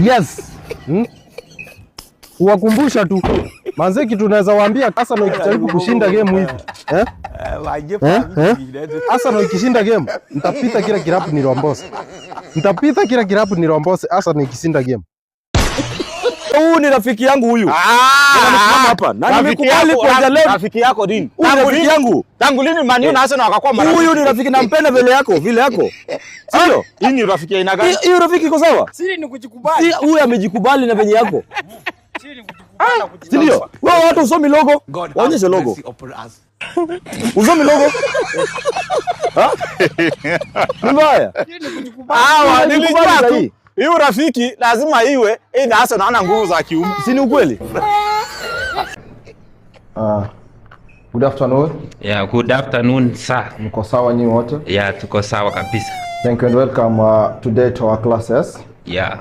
Yes. Kuwakumbusha tu. Manze kitu tunaweza waambia Arsenal ikijaribu kushinda game hivi. Arsenal ikishinda game, nitapita kila kirapu nirombose. Arsenal ikishinda game. Huyu ni rafiki yangu huyu. Hapa. Na nimekubali kuanza leo. Rafiki yako nini? Rafiki yangu. Tangu lini Man U na Arsenal wakakuwa marafiki? Huyu ni rafiki nampenda vile yako. Sio? Hii ni rafiki aina gani? Hiyo rafiki iko sawa? Siri ni kujikubali. Huyu amejikubali na venye yako. Siri ni kujikubali na kujikubali. Ndio. Wewe watu usomi logo. Waonyeshe logo. Usomi logo. Mbaya. Siri ni kujikubali. Hawa nilijua tu. Hiyo rafiki lazima iwe ina Arsenal hana nguvu za kiume. Si ni ukweli? Good afternoon. Yeah, good afternoon sir. Mko sawa nyinyi wote? Yeah, tuko sawa kabisa. Thank you and welcome today to our classes. Yeah.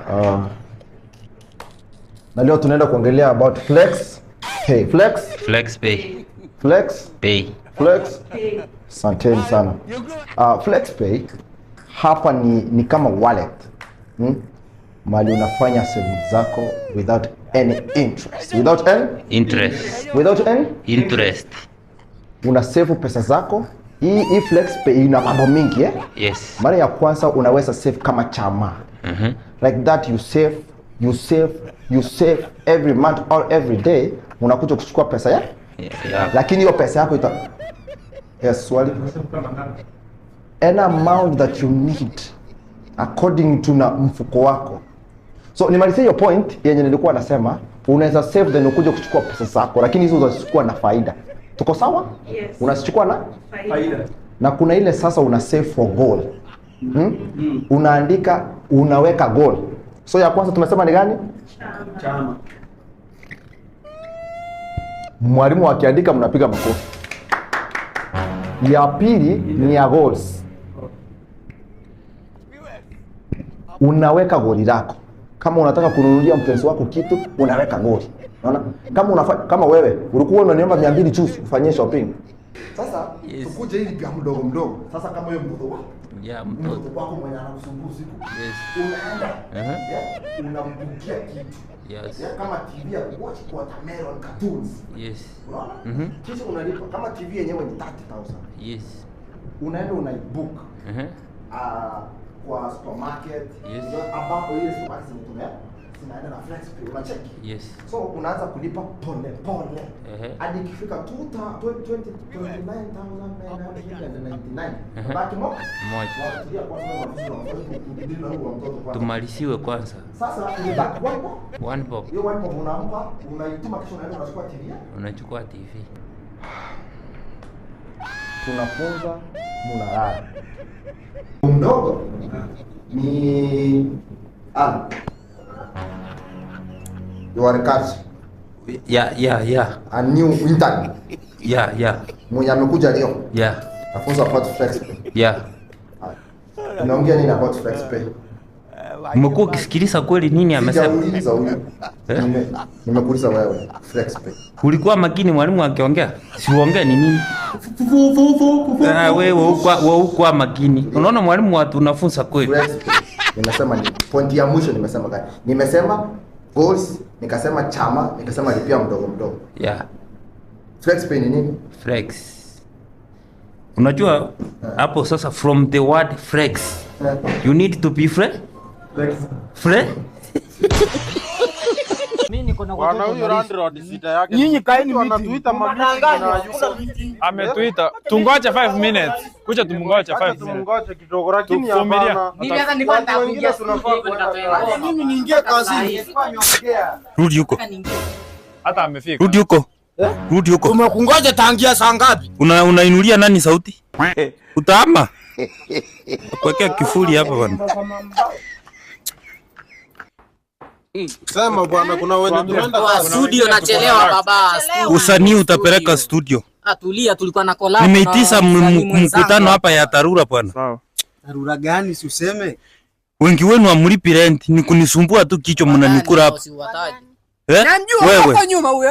Na leo tunaenda kuongelea about flex pay. Flex pay. Asanteni sana. Flex pay hapa ni kama wallet. Mali unafanya savings zako without any interest. Without any interest. Una save pesa zako. Hii flex pay ina mambo mingi Yes. Mara ya kwanza unaweza save kama chama. Like that you save every month or every day, unakuja kuchukua pesa Yeah. Lakini hiyo pesa yako swali. An amount that you need according to na mfuko wako. So nimalizie hiyo point yenye nilikuwa nasema, unaweza save then ukuja kuchukua pesa zako, lakini hizo unachukua na faida. Tuko sawa? Yes. Unachukua na faida. Na kuna ile sasa una save for goal. Unaandika, unaweka goal. So ya kwanza tumesema ni gani? Chama. Mwalimu akiandika mnapiga makofi. Ya pili ni ya goals. Unaweka goli lako. Kama unataka kununulia mpenzi wako kitu, unaweka goli. Unaona? Kama wewe ulikuwa unaniomba 200 juice ufanyie shopping. Sasa tukuje hili pia mdogo. Sasa kama hiyo mtoto wako. Yeah, mtoto wako mwenye anakusumbua usiku. Yes. Unaenda. Unambukia kitu. Yes. Kama TV ya watch watermelon cartoons. Yes. Unaona? Kisha unalipa kama TV yenyewe ni 30,000. Yes. Unaenda unaibook. Kwa supermarket. Yes. Ambapo ile supermarket zinatumia zinaenda na flex pay, unacheki. Yes. So unaanza kulipa pole. Hadi ikifika 29,999. Baki moja. Tumaliziwe kwanza. Sasa unataka one bob. Hiyo one bob unaamka, unaituma kisha unaenda unachukua TV. Tunafunza mnalala. Mdogo ni you are catch. Yeah. A new intern. Yeah. Mwenye amekuja leo. Yeah. Nafunza about flex pay. Yeah. Unaongea nini about flex pay? Umekuwa ukisikiliza kweli nini amesema? Sijauliza huyu. Nimekuuliza wewe flex pay. Ulikuwa makini mwalimu akiongea? Si uongea ni nini? Wewe huko makini. Unaona mwalimu watu unafunza kweli. Nimesema ni point ya mwisho nimesema gani? Nimesema goals, nikasema chama, nikasema lipia mdogo. Yeah. Flex pay ni nini? Flex. Unajua hapo sasa from the word flex. You need to be flex. Mimi niko na Bwana huyu Landlord sita yake. Nyinyi kaeni wanatuita mabiki na ametuita. Tungoje 5 minutes. Kuja tumungoje 5 minutes. Tumungoje kidogo lakini hapana. Nilianza nipata kuingia tunafaa kwenda. Mimi niingie kazini. Rudi huko. Hata amefika. Rudi huko. Rudi huko. Umekungoja tangia saa ngapi? Unainulia nani sauti? Utaama. Kuwekea kifuli hapa bwana. Sema bwana, kuna wewe tunaenda Studio nachelewa baba. Usanii utapeleka studio. Tulia, tulikuwa na collab. Nimeitisha mkutano hapa ya dharura bwana. Sawa. Dharura gani si useme? Wengi wenu amlipi rent, ni kunisumbua tu kichwa mnanikura hapa. Wewe. Hapo nyuma huyo.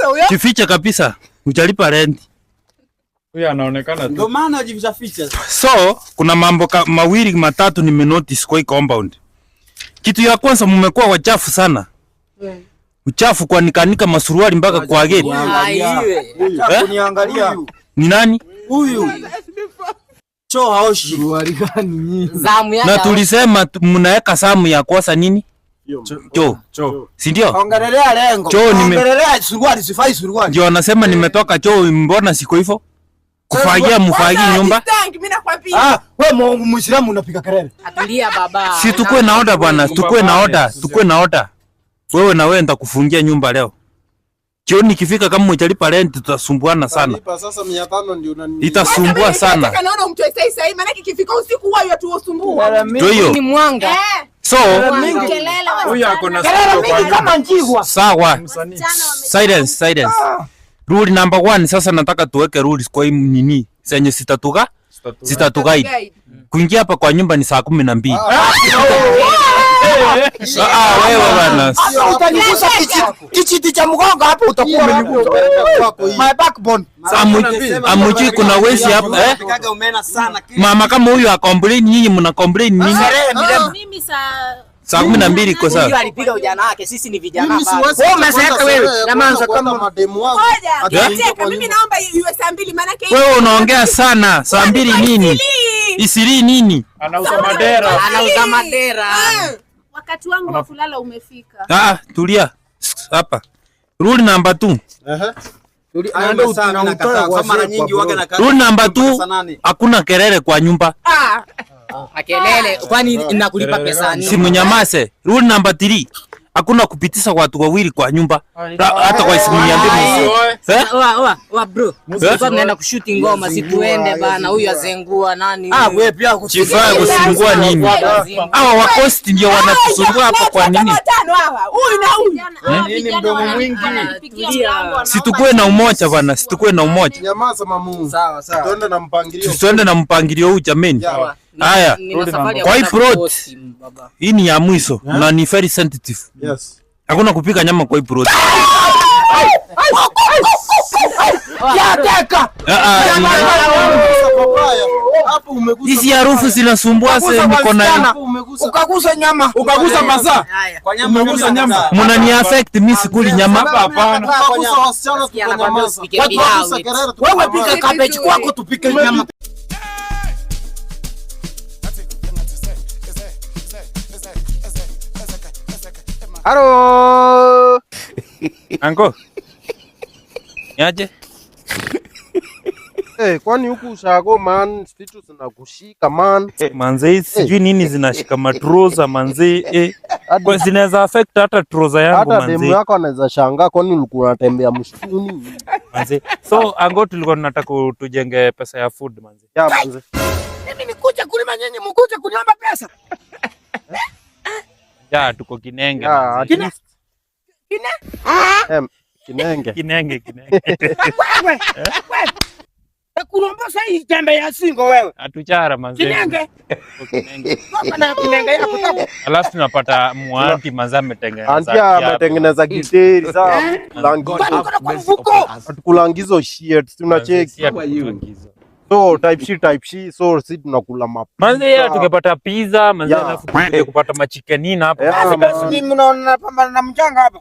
Huyo. Kificha kabisa. Hujalipa rent. Huyu anaonekana tu. Ndio maana jificha ficha. So, kuna mambo mawili matatu nimenotice kwa hii compound. Kitu ya kwanza mmekuwa wachafu sana. Uchafu kwa nikanika masuruali mpaka kwa geti. Kuniangalia. Ni nani? Huyu. Choo haoshi. Na tulisema mnaweka samu ya kosa nini? Choo. Si ndio? Ongelelea lengo. Ongelelea suruali sifai suruali. Ndio anasema nimetoka choo, mbona siko hivyo? Kufagia mfagi nyumba. Wewe Muislamu unapiga kelele. Atulia baba. Si tukue na order bwana, tukue na order. Wewe na wewe nitakufungia nyumba leo. Choo nikifika kama hujalipa rent tutasumbuana sana. Lipa sasa 500 ndio unani. Itasumbua sana. Nataka naona mtu sasa maana ikifika usiku huwa watu wasumbua. Ndio hiyo. Ni mwanga. So, Huyu ako na Kelele kama njigwa. sawa. Silence. Rule number 1 sasa nataka tuweke rules kwa hii nini? Zenye sitatuguide. Kuingia hapa kwa nyumba ni saa 12. Wewe bwana. Utanigusa kichiti cha mgongo hapo utakuwa umenigusa. My backbone. Amujui kuna wezi hapa Mama kama huyu akomplain, nyinyi mna complain nini? Mimi saa 12 iko sawa. Huyu alipiga ujana wake, sisi ni vijana Wewe umeseka wewe. Namanza kama mademu wangu. Mimi naomba iwe saa 2 maana yake. Wewe unaongea sana. Saa 2 nini? Isiri nini? Anauza madera. Wakati wangu wa kulala umefika. Tulia. Hapa. Rule number 2. Rule number 2, hakuna kelele kwa nyumba. Kelele kwani inakulipa pesa nini? Simunyamase. Rule number 3, hakuna kupitisha watu wawili kwa nyumba. Hata kwa simu niambie. Bro. Sasa mnaenda kushoot ngoma, si tuende bana. Huyu azengua nani? Wewe pia Chifaa kusingua nini? Hawa wakosti ndio wanatusumbua hapa kwa nini? Huyu na huyu. Nini mdomo mwingi? Situkue na umoja bwana, situkue na umoja. Nyamaza mamu. Sawa. Tuende na mpangilio huu jameni. Haya. Kwa hii plot hii ni ya mwisho na ni very sensitive. Yes. Hakuna kupika nyama kwa hii plot. Hapo umegusa. Hizi harufu zinasumbua sasa niko na ukagusa nyama. Ukagusa masaa. Umegusa nyama. Mnani affect mimi sikuli nyama. Hapana. Ukagusa wasichana tukanyamaza. Wewe pika cabbage kwako tupike nyama. Halo. Ango. Yaje? Kwani huku ushago man, vitu zinakushika man. Manze sijui nini zinashika matroza manze. Kwa zinaweza affect hata troza yangu manze. Hata demu yako anaweza shangaa kwani ulikuwa unatembea msituni. Manze. So Ango tulikuwa tunataka tujenge pesa ya food manze. Ya manze. Mimi nikuja kulima nyenye mkuja kuniomba pesa. Ya tuko Kinenge. Kinenge. Wewe. Nakuomba sasa hii jembe ya singo wewe. Atuchara manze. Kinenge. Kinenge. Na kinenge yako tapo. Alafu tunapata muanti manze ametengeneza. Anti ametengeneza giteri sawa. Tukulangizo shit tunacheki. So type C so si tunakula mapizza. Manze ya tukipata pizza manze alafu tuje kupata machikenina hapo. Basi mimi mnaona napambana na mchanga hapa.